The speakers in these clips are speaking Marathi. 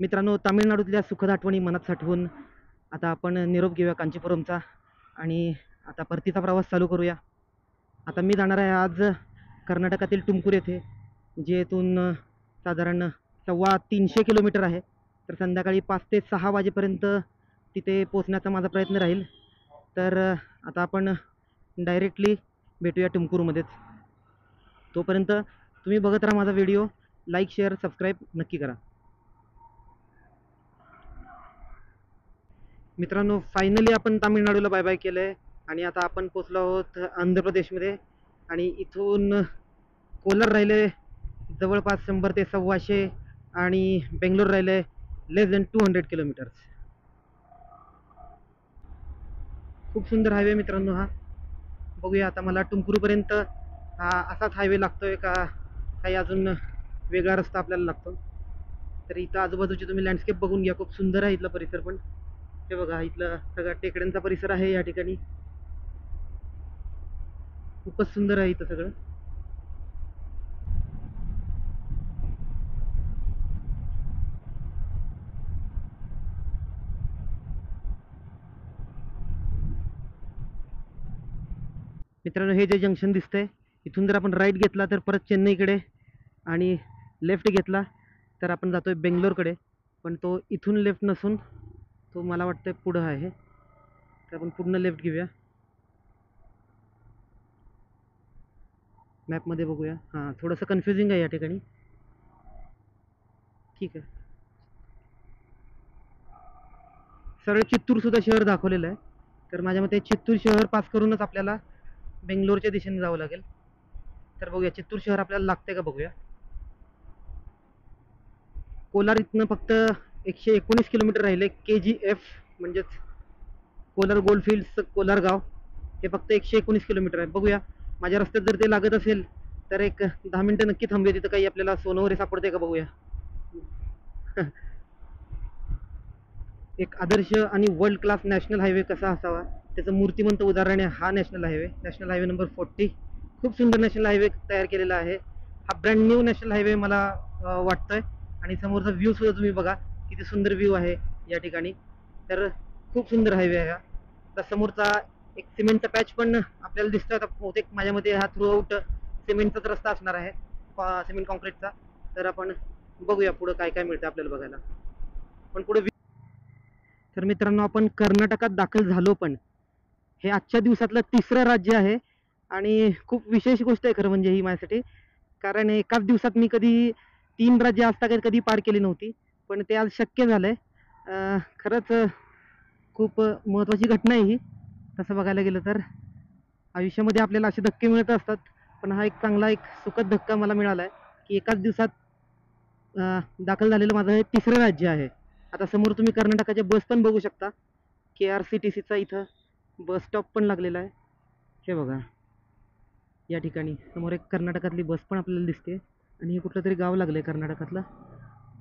मित्रांनो, तामिळनाडूतल्या सुखद आठवणी मनात साठवून आता आपण निरोप घेऊया कांचीपुरमचा आणि आता परतीचा प्रवास चालू करूया. आता मी जाणार आहे आज कर्नाटकातील तुमकुर येथे, जे इथून साधारण 350 किलोमीटर आहे. तर संध्याकाळी 5 ते 6 वाजेपर्यंत तिथे पोचण्याचा माझा प्रयत्न राहील. तर आता आपण डायरेक्टली भेटूया तुमकुरमध्येच. तोपर्यंत तुम्ही बघत राहा माझा व्हिडिओ. लाईक, शेअर, सबस्क्राईब नक्की करा. मित्रांनो, फायनली आपण तामिळनाडूला बाय बाय केलं आहे आणि आता आपण पोचलो आहोत आंध्र प्रदेशमध्ये. आणि इथून कोलार राहिले जवळपास 100 ते 125 आणि बेंगलोर राहिले लेस दॅन 200 किलोमीटर्स. खूप सुंदर हायवे मित्रांनो हा. बघूया आता मला तुमकुरूपर्यंत हा असाच हायवे लागतोय का काही अजून वेगळा रस्ता आपल्याला लागतो. तर इथं आजूबाजूचे तुम्ही लँडस्केप बघून घ्या. खूप सुंदर आहे इथला परिसर. पण हे बघा, इथलं सगळा टेकड्यांचा परिसर आहे या ठिकाणी. खूपच सुंदर आहे इथं सगळं. मित्रांनो, हे जे जंक्शन दिसतंय इथून जर आपण राईट घेतला तर परत चेन्नईकडे आणि लेफ्ट घेतला तर आपण जातोय बेंगलोरकडे. पण तो इथून लेफ्ट नसून तो मला वाटतं पुढं आहे. तर आपण पूर्ण लेफ्ट घेऊया. मॅपमध्ये बघूया. हां, थोडंसं कन्फ्युजिंग आहे या ठिकाणी. ठीक आहे. सरळ चित्तूरसुद्धा शहर दाखवलेलं आहे. तर माझ्या मते चित्तूर शहर पास करूनच आपल्याला बेंगलोरच्या दिशेने जावं लागेल. तर बघूया चित्तूर शहर आपल्याला लागते का बघूया. कोलार इथनं फक्त 119 किलोमीटर राहिले. KGF म्हणजेच कोलार गोल्डफिल्ड्स कोलार गाव हे फक्त 119 किलोमीटर आहे. बघूया माझ्या रस्त्यात जर ते लागत असेल तर एक 10 मिनटं नक्की थांबूया. तिथं काही आपल्याला सोनं वगैरे सापडते का बघूया. एक आदर्श आणि वर्ल्ड क्लास नॅशनल हायवे कसा असावा त्याचं मूर्तिमंत उदाहरण आहे हा नॅशनल हायवे नंबर 40. खूप सुंदर नॅशनल हायवे तयार केलेला आहे. हा ब्रँड न्यू नॅशनल हायवे मला वाटतोय. आणि समोरचा व्ह्यू सुद्धा तुम्ही बघा, किती सुंदर व्ह्यू आहे या ठिकाणी. तर खूप सुंदर हायवे आहे हा. तर समोरचा एक सिमेंटचा पॅच पण आपल्याला दिसतोय. आता बहुतेक माझ्या मते हा थ्रू आउट सिमेंटचाच रस्ता असणार आहे, सिमेंट कॉन्क्रीटचा. तर आपण बघूया पुढं काय काय मिळतं आपल्याला बघायला. पण पुढे तर मित्रांनो, आपण कर्नाटकात दाखल झालो. पण हे आजच्या दिवसातलं तिसरं राज्य आहे आणि खूप विशेष गोष्ट आहे खरं म्हणजे ही माझ्यासाठी. कारण एकाच दिवसात मी कधी 3 राज्य आजतागत कधी पार केली नव्हती. पण ते आज शक्य झालंय. खरंच खूप महत्त्वाची घटना आहे ही. तसं बघायला गेलं तर आयुष्यामध्ये आपल्याला असे धक्के मिळत असतात. पण हा एक चांगला एक सुखद धक्का मला मिळाला आहे की एकाच दिवसात दाखल झालेलं माझं हे तिसरं राज्य आहे. आता समोर तुम्ही कर्नाटकाच्या बस पण बघू शकता. KRCTCचा इथं बस स्टॉप पण लागलेला आहे. हे बघा, या ठिकाणी समोर एक कर्नाटकातली बस पण आपल्याला दिसते. आणि हे कुठलं तरी गाव लागलं आहे कर्नाटकातलं.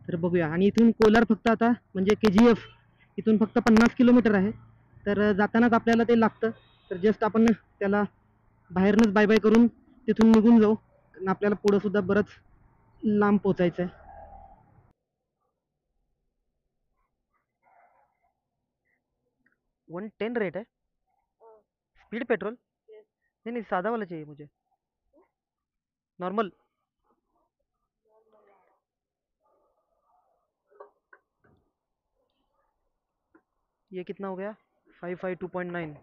तर बघूया. आणि इथून कोलार फक्त आता म्हणजे KGF इथून फक्त 50 किलोमीटर आहे. तर जातानाच आपल्याला ते लागतं. तर जस्ट आपण त्याला बाहेरनंच बाय बाय करून तिथून निघून जाऊ. कारण आपल्याला पुढं सुद्धा बरंच लांब पोचायचं आहे. 110 रेट है स्पीड पेट्रोल. नहीं नहीं, सादा वाला चाहिए मुझे, नॉर्मल. ये कितना हो गया? 552.9.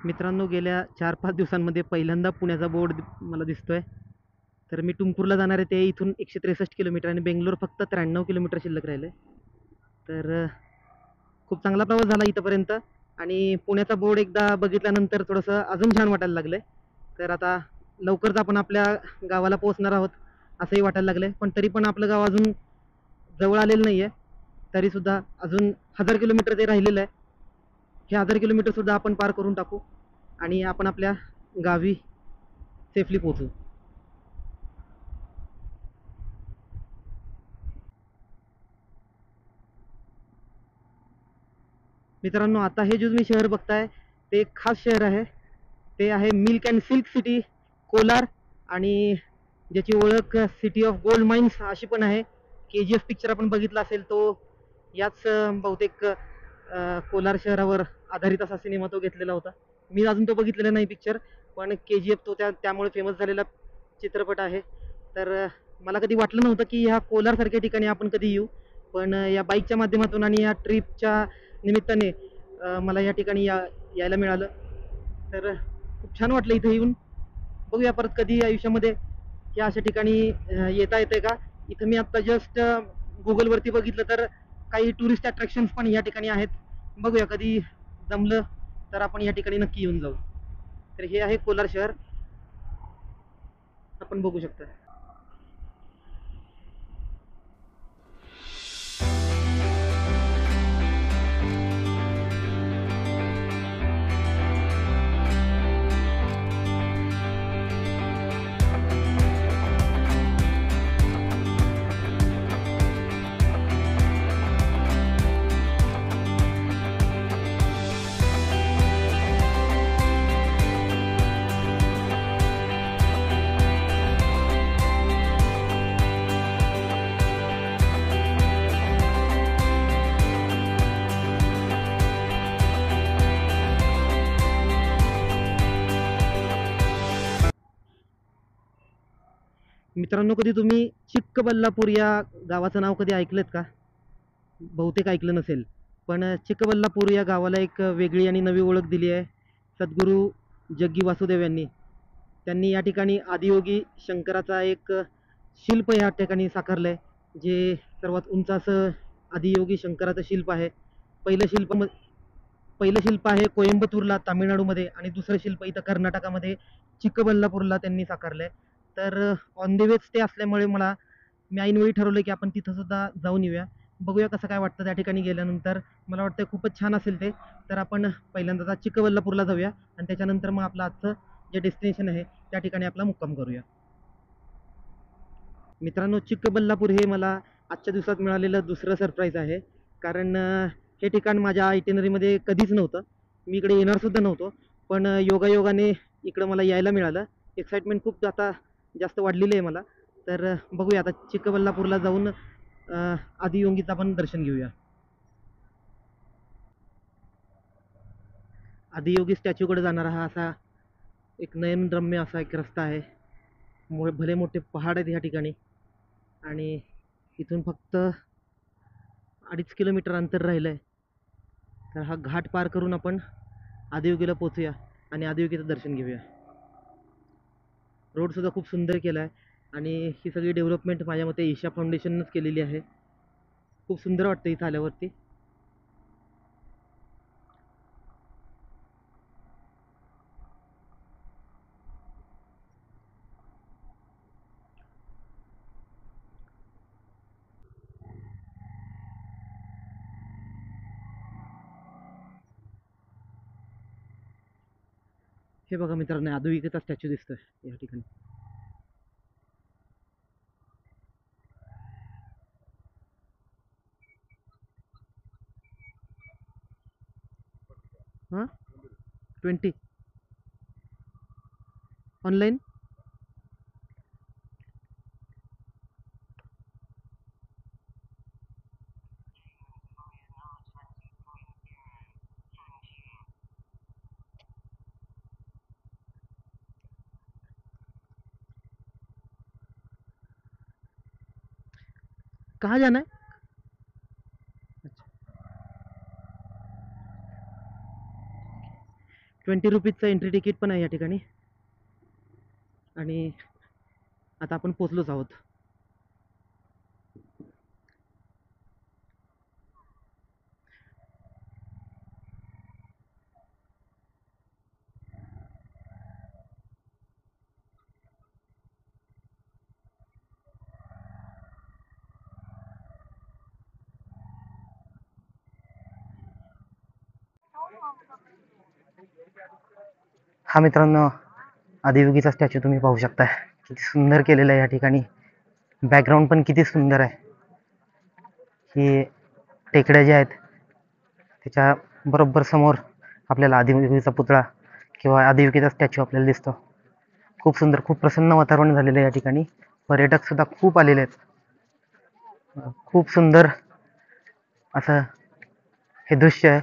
मित्रांनो, गेल्या 4-5 दिवसांमध्ये पहिल्यांदा पुण्याचा बोर्ड मला दिसतोय. तर मी तुमकुरला जाणार आहे ते इथून 163 किलोमीटर आणि बेंगलोर फक्त 93 किलोमीटर शिल्लक राहिले. तर खूप चांगला प्रवास झाला इथंपर्यंत. आणि पुण्याचा बोर्ड एकदा बघितल्यानंतर थोडंसं अजून छान वाटायला लागलं आहे. तर आता लवकरच आपण आपल्या गावाला पोहोचणार आहोत असंही वाटायला लागलंय. पण तरी पण आपलं गाव अजून जवळ आलेलं नाहीये. तरी सुद्धा अजून 1000 किलोमीटर ते राहिलेलं आहे. हे 1000 किलोमीटर सुद्धा आपण पार करून टाकू आणि आपण आपल्या गावी सेफली पोहोचू. मित्रांनो, आता हे जे तुम्ही शहर बघताय ते एक खास शहर आहे. ते आहे milk and silk city Kolar. आणि ज्याची ओळख सिटी ऑफ गोल्ड माइन्स अशी पण आहे. KGF पिक्चर आपण बघितला असेल, तो याच बहुतेक कोलार शहरावर आधारित असा सिनेमा तो घेतलेला होता. मी अजून तो बघितलेला नाही पिक्चर, पण KGF तो त्यामुळे फेमस झालेला चित्रपट आहे. तर मला कधी वाटलं नव्हतं की ह्या कोलारसारख्या ठिकाणी आपण कधी येऊ, पण या बाईकच्या माध्यमातून आणि या ट्रिपच्या निमित्ताने मला या ठिकाणी यायला मिळालं. तर खूप छान वाटलं इथे येऊन. बघूया परत कधी आयुष्यामध्ये या अशा ठिकाणी येता येते का. इथं मी आता जस्ट गुगलवरती बघितलं तर काही टुरिस्ट अट्रॅक्शन्स पण या ठिकाणी आहेत. बघूया कधी जमलं तर आपण या ठिकाणी नक्की येऊन जाऊ. तर हे आहे कोलार शहर, आपण बघू शकता. मित्रांनो, कधी तुम्ही चिक्कबल्लापूर या गावाचं नाव कधी ऐकलंत का? बहुतेक ऐकलं नसेल. पण चिक्कबल्लापूर या गावाला एक वेगळी आणि नवी ओळख दिली आहे सद्गुरू जग्गी वासुदेव यांनी. त्यांनी या ठिकाणी आदियोगी शंकराचा एक शिल्प या ठिकाणी साकारलंय, जे सर्वात उंच असं आदियोगी शंकराचं शिल्प आहे. पहिलं शिल्प पहिलं शिल्प आहे कोइंबतूरला तामिळनाडूमध्ये, आणि दुसरं शिल्प इथं कर्नाटकामध्ये चिक्कबल्लापूरला त्यांनी साकारलंय. तर ऑन द वेच ते असल्यामुळे मी ऐनवेळी ठरवलं की आपण तिथं सुद्धा जाऊन येऊया. बघूया कसं काय वाटतं त्या ठिकाणी गेल्यानंतर. मला वाटतं खूपच छान असेल ते. तर आपण पहिल्यांदा चिक्कबल्लापूरला जाऊया आणि त्याच्यानंतर मग आपलं आजचं जे डेस्टिनेशन आहे त्या ठिकाणी आपला मुक्काम करूया. मित्रांनो, चिक्कबल्लापूर हे मला आजच्या दिवसात मिळालेलं दुसरं सरप्राईज आहे. कारण हे ठिकाण माझ्या आयटिनरीमध्ये कधीच नव्हतं. मी इकडे येणार सुद्धा नव्हतो. पण योगायोगाने इकडं मला यायला मिळालं. एक्साइटमेंट खूप आता जास्त वाढलेली आहे मला. तर बघूया आता चिक्कबल्लापूरला जाऊन आदियोगीचं आपण दर्शन घेऊया. आदियोगी स्टॅच्यूकडे जाणारा हा असा एक नयनरम्य असा एक रस्ता आहे. भले मोठे पहाड आहेत ह्या ठिकाणी, आणि इथून फक्त 2.5 किलोमीटर अंतर राहिलं आहे. तर हा घाट पार करून आपण आदियोगीला पोचूया आणि आदियोगीचं दर्शन घेऊया. रोडसुद्धा खूप सुंदर केला आहे, आणि ही सगळी डेव्हलपमेंट माझ्या मते ईशा फाउंडेशनच केलेली आहे. खूप सुंदर वाटतं इथं आल्यावरती. हे बघा मित्रांनो, आदियोगीचा स्टॅच्यू दिसतोय या ठिकाणी. हां, 20 ऑनलाईन. कहाँ जाना है? 20 रुपीजचं एंट्री तिकीट पण आहे या ठिकाणी. आणि आता आपण पोचलोच आहोत. हा मित्रांनो आदियोगीचा स्टॅच्यू तुम्ही पाहू शकता, किती सुंदर केलेला आहे या ठिकाणी. बॅकग्राऊंड पण किती सुंदर आहे. ही टेकड्या ज्या आहेत त्याच्या बरोबर समोर आपल्याला आदियोगीचा पुतळा किंवा आदियोगीचा स्टॅच्यू आपल्याला दिसतो. खूप सुंदर, खूप प्रसन्न वातावरण झालेलं आहे या ठिकाणी. पर्यटक सुद्धा खूप आलेले आहेत. खूप सुंदर असं हे दृश्य आहे.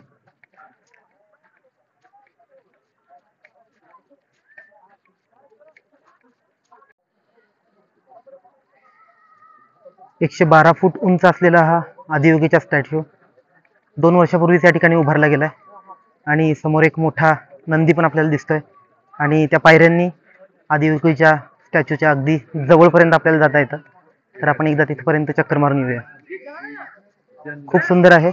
112 फूट उंच असलेला हा आदियोगीचा स्टॅच्यू 2 वर्षापूर्वीच या ठिकाणी उभारला गेलाय. आणि समोर एक मोठा नंदी पण आपल्याला दिसतोय. आणि त्या पायऱ्यांनी आदियोगीच्या स्टॅच्यूच्या अगदी जवळपर्यंत आपल्याला जाता येतं. तर आपण एकदा तिथपर्यंत चक्कर मारून येऊया. खूप सुंदर आहे.